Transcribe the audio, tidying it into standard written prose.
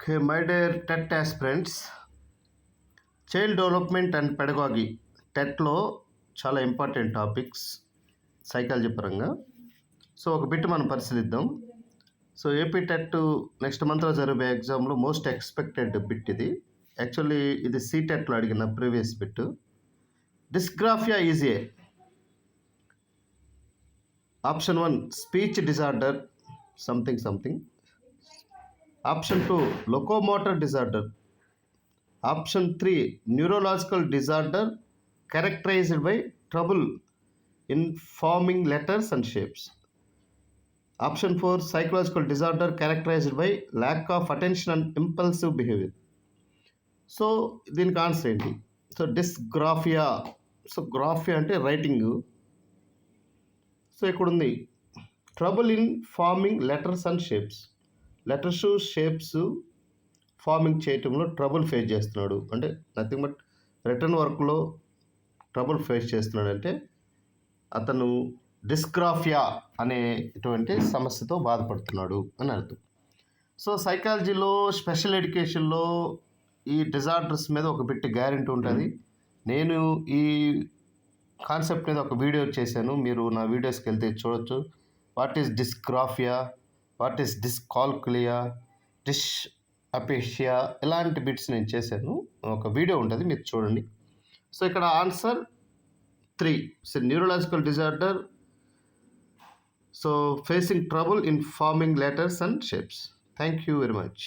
Okay, my dear TET aspirants, child development and pedagogy టెట్లో చాలా important topics psychology పరంగా. So ఒక bit మనం పరిశీలిద్దాం. సో ఏపీ టెట్ నెక్స్ట్ మంత్లో జరిగే ఎగ్జామ్లో మోస్ట్ ఎక్స్పెక్టెడ్ బిట్ ఇది. యాక్చువల్లీ ఇది సీటెట్లో అడిగిన previous bit. Dysgraphia is a option 1 speech disorder something something, option 2 locomotor disorder, option 3 neurological disorder characterized by trouble in forming letters and shapes, option 4 psychological disorder characterized by lack of attention and impulsive behavior. So దీనికి answer ఏంటి? So dysgraphia. So graphia అంటే writing. So ఇక్కడ ఉంది trouble in farming letters and shapes. Letters shapes farming చేయటంలో trouble face చేస్తున్నాడు. అంటే nothing but return వర్క్లో trouble face చేస్తున్నాడంటే అతను డిస్గ్రాఫియా అనేటువంటి సమస్యతో బాధపడుతున్నాడు అని అర్థం. సో సైకాలజీలో స్పెషల్ ఎడ్యుకేషన్లో ఈ డిజార్డర్స్ మీద ఒక బిట్ గ్యారెంటీ ఉంటుంది. నేను ఈ కాన్సెప్ట్ మీద ఒక వీడియో చేశాను, మీరు నా వీడియోస్కి వెళ్తే చూడొచ్చు. What is dysgraphia, what is dyscalculia, dysphasia, ఇలాంటి బిట్స్ నేను చేశాను. ఒక వీడియో ఉంటుంది, మీరు చూడండి. సో ఇక్కడ answer 3. So neurological disorder, so facing trouble in farming letters and shapes. Thank you very much.